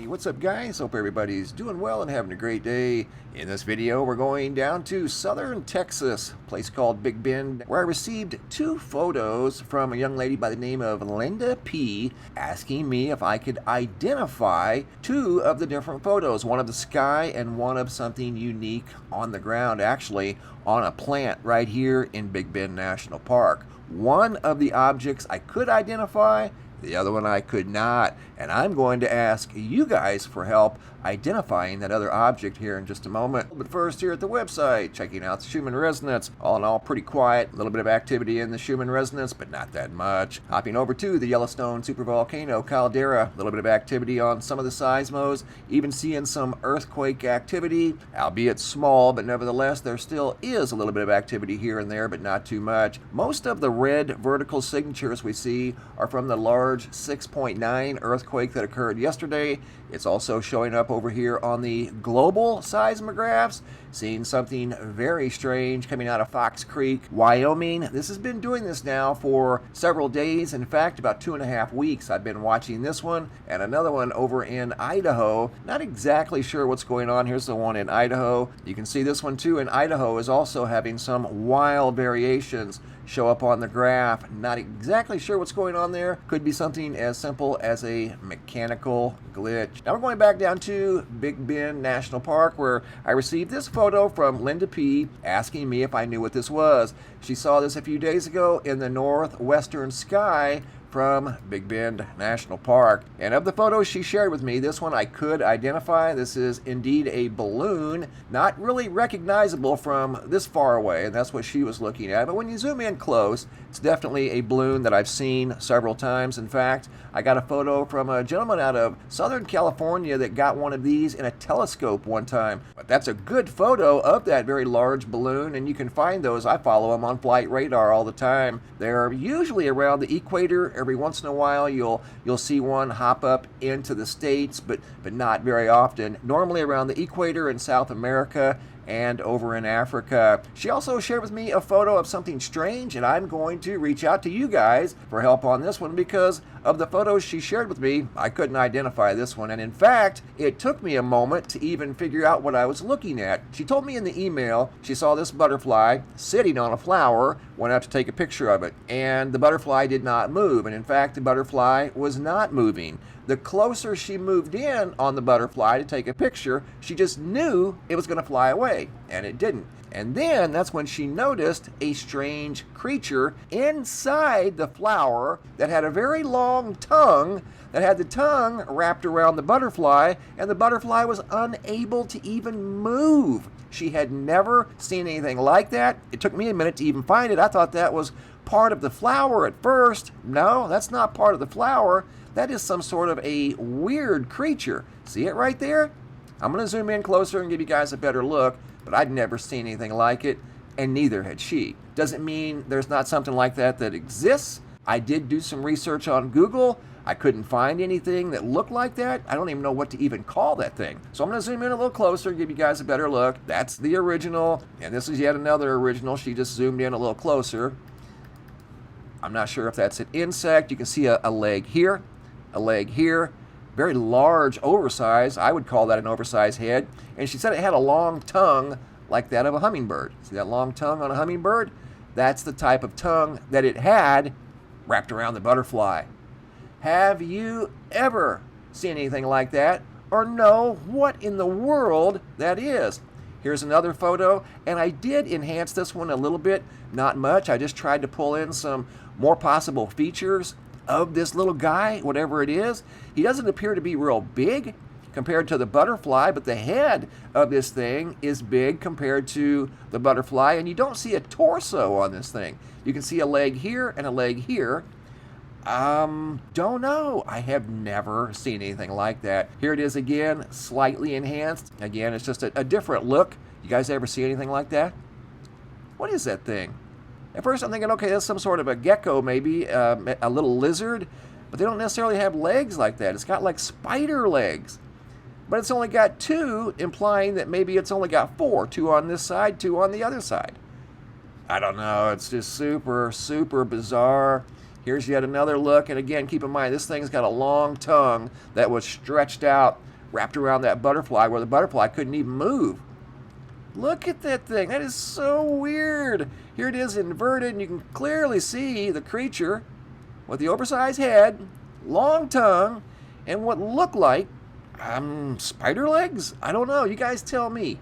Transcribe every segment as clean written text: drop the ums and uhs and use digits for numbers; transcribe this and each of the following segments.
What's up, guys? Hope everybody's doing well and having a great day. In this video, we're going down to southern Texas, a place called Big Bend, where I received two photos from a young lady by the name of Linda P. asking me if I could identify two of the different photos, one of the sky and one of something unique on the ground, actually on a plant right here in Big Bend National Park. One of the objects I could identify, the other one I could not, and I'm going to ask you guys for help identifying that other object here in just a moment. But first, here at the website, checking out the Schumann Resonance. All in all, pretty quiet. A little bit of activity in the Schumann Resonance, but not that much. Hopping over to the Yellowstone Supervolcano Caldera. A little bit of activity on some of the seismos. Even seeing some earthquake activity, albeit small, but nevertheless, there still is a little bit of activity here and there, but not too much. Most of the red vertical signatures we see are from the large 6.9 earthquake that occurred yesterday. It's also showing up over here on the global seismographs, seeing something very strange coming out of Fox Creek, Wyoming. This has been doing this now for several days. In fact, about 2.5 weeks I've been watching this one and another one over in Idaho. Not exactly sure what's going on. Here's the one in Idaho. You can see this one too in Idaho is also having some wild variations show up on the graph. Not exactly sure what's going on there. Could be something as simple as a mechanical glitch. Now we're going back down to Big Bend National Park, where I received this photo from Linda P. asking me if I knew what this was. She saw this a few days ago in the northwestern sky from Big Bend National Park. And of the photos she shared with me, this one I could identify. This is indeed a balloon, not really recognizable from this far away, and that's what she was looking at. But when you zoom in close, it's definitely a balloon that I've seen several times. In fact, I got a photo from a gentleman out of Southern California that got one of these in a telescope one time. But that's a good photo of that very large balloon, and you can find those. I follow them on Flight Radar all the time. They're usually around the equator. Every once in a while you'll see one hop up into the States, but not very often. Normally around the equator in South America and over in Africa. She also shared with me a photo of something strange, and I'm going to reach out to you guys for help on this one because of the photos she shared with me, I couldn't identify this one. And in fact, it took me a moment to even figure out what I was looking at. She told me in the email she saw this butterfly sitting on a flower, went out to take a picture of it, and the butterfly did not move. And in fact, the butterfly was not moving. The closer she moved in on the butterfly to take a picture, she just knew it was going to fly away, and it didn't. And then that's when she noticed a strange creature inside the flower that had a very long tongue, that had the tongue wrapped around the butterfly, and the butterfly was unable to even move. She had never seen anything like that. It took me a minute to even find it. I thought that was part of the flower at first. No, that's not part of the flower. That is some sort of a weird creature. See it right there? I'm going to zoom in closer and give you guys a better look, but I'd never seen anything like it, and neither had she. Doesn't mean there's not something like that that exists. I did do some research on Google. I couldn't find anything that looked like that. I don't even know what to even call that thing. So I'm going to zoom in a little closer and give you guys a better look. That's the original, and this is yet another original. She just zoomed in a little closer. I'm not sure if that's an insect. You can see a leg here, a leg here. Very large, oversized. I would call that an oversized head. And she said it had a long tongue like that of a hummingbird. See that long tongue on a hummingbird? That's the type of tongue that it had wrapped around the butterfly. Have you ever seen anything like that or know what in the world that is? Here's another photo, and I did enhance this one a little bit, not much. I just tried to pull in some more possible features of this little guy, whatever it is. He doesn't appear to be real big compared to the butterfly, but the head of this thing is big compared to the butterfly, and you don't see a torso on this thing. You can see a leg here and a leg here. Don't know. I have never seen anything like that. Here it is again, slightly enhanced. Again, it's just a different look. You guys ever see anything like that? What is that thing? At first I'm thinking, okay, that's some sort of a gecko maybe, a little lizard, but they don't necessarily have legs like that. It's got like spider legs, but it's only got two, implying that maybe it's only got four, two on this side, two on the other side. I don't know. It's just super, super bizarre. Here's yet another look, and again, keep in mind, this thing's got a long tongue that was stretched out wrapped around that butterfly where the butterfly couldn't even move. Look at that thing. That is so weird. Here it is inverted, and you can clearly see the creature with the oversized head, long tongue, and what look like spider legs? I don't know. You guys tell me.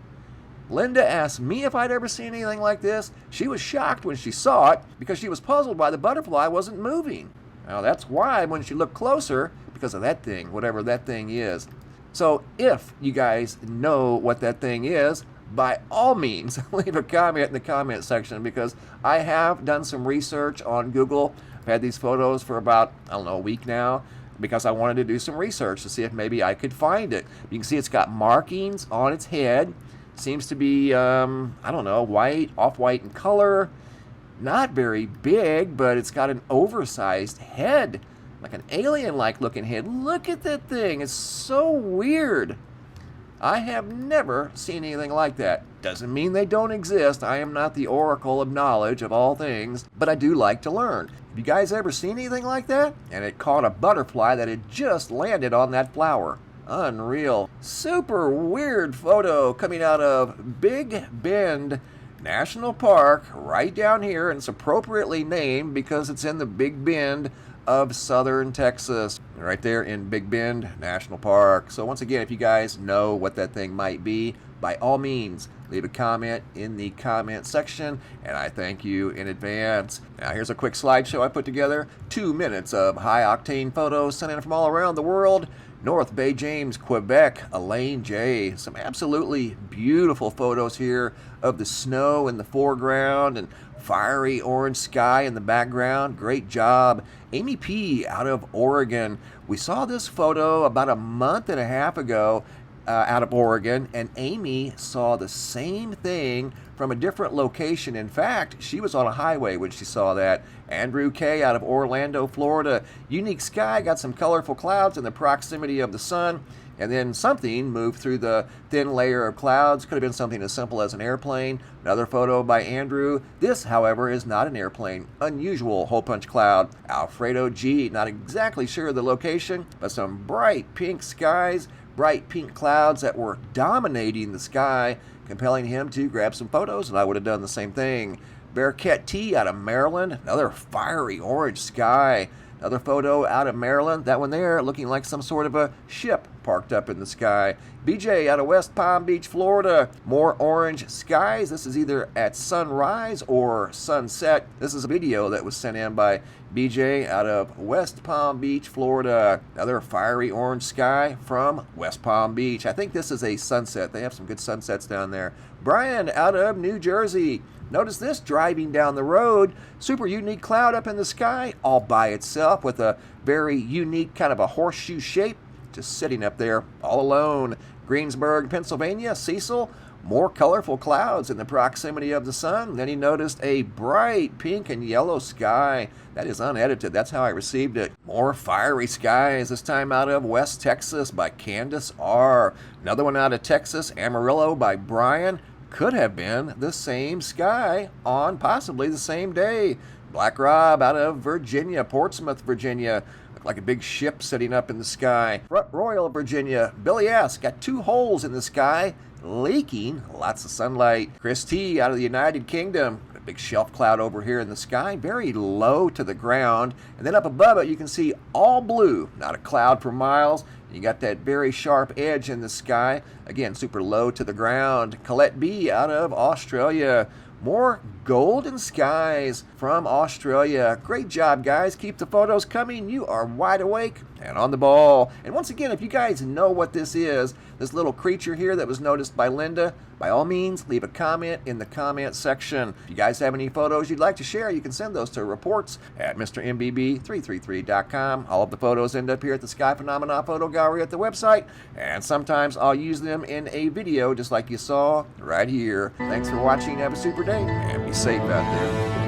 Linda asked me if I'd ever seen anything like this. She was shocked when she saw it because she was puzzled why the butterfly wasn't moving. Now that's why when she looked closer, because of that thing, whatever that thing is. So if you guys know what that thing is, by all means, leave a comment in the comment section, because I have done some research on Google. I've had these photos for about, a week now, because I wanted to do some research to see if maybe I could find it. You can see it's got markings on its head. Seems to be, white, off-white in color. Not very big, but it's got an oversized head, like an alien-like looking head. Look at that thing. It's so weird. I have never seen anything like that. Doesn't mean they don't exist. I am not the oracle of knowledge of all things, but I do like to learn. Have you guys ever seen anything like that? And it caught a butterfly that had just landed on that flower. Unreal. Super weird photo coming out of Big Bend National Park right down here, and it's appropriately named because it's in the Big Bend of southern Texas, right there in Big Bend National Park. So once again, if you guys know what that thing might be, by all means, leave a comment in the comment section, and I thank you in advance. Now here's a quick slideshow I put together. 2 minutes of high-octane photos sent in from all around the world. North Bay James, Quebec, Elaine J. Some absolutely beautiful photos here of the snow in the foreground and fiery orange sky in the background. Great job. Amy P. out of Oregon. We saw this photo about a month and a half ago out of Oregon, and Amy saw the same thing from a different location. In fact, she was on a highway when she saw that. Andrew K. out of Orlando, Florida. Unique sky, got some colorful clouds in the proximity of the sun, and then something moved through the thin layer of clouds. Could have been something as simple as an airplane. Another photo by Andrew. This, however, is not an airplane. Unusual hole punch cloud. Alfredo G. Not exactly sure of the location, but some bright pink skies, bright pink clouds that were dominating the sky, compelling him to grab some photos, and I would have done the same thing. Bearcat T out of Maryland. Another fiery orange sky. Another photo out of Maryland. That one there looking like some sort of a ship parked up in the sky. BJ out of West Palm Beach, Florida. More orange skies. This is either at sunrise or sunset. This is a video that was sent in by BJ out of West Palm Beach, Florida. Another fiery orange sky from West Palm Beach. I think this is a sunset. They have some good sunsets down there. Brian out of New Jersey. Notice this driving down the road. Super unique cloud up in the sky all by itself with a very unique kind of a horseshoe shape, just sitting up there all alone. Greensburg, Pennsylvania. Cecil. More colorful clouds in the proximity of the sun. Then he noticed a bright pink and yellow sky. That is unedited. That's how I received it. More fiery skies, this time out of West Texas by Candace R. Another one out of Texas, Amarillo by Brian. Could have been the same sky on possibly the same day. Black Rob out of Virginia, Portsmouth, Virginia. Looked like a big ship sitting up in the sky. Front Royal, Virginia. Billy S. got 2 holes in the sky, leaking lots of sunlight. Chris T. out of the United Kingdom. A big shelf cloud over here in the sky, very low to the ground. And then up above it, you can see all blue, not a cloud for miles. You got that very sharp edge in the sky. Again, super low to the ground. Colette B. out of Australia. More golden skies from Australia. Great job, guys. Keep the photos coming. You are wide awake and on the ball. And once again, if you guys know what this is, this little creature here that was noticed by Linda, by all means, leave a comment in the comment section. If you guys have any photos you'd like to share, you can send those to reports at MrMBB333.com. All of the photos end up here at the Sky Phenomena Photo Gallery at the website, and sometimes I'll use them in a video just like you saw right here. Thanks for watching. Have a super day, and be safe out there.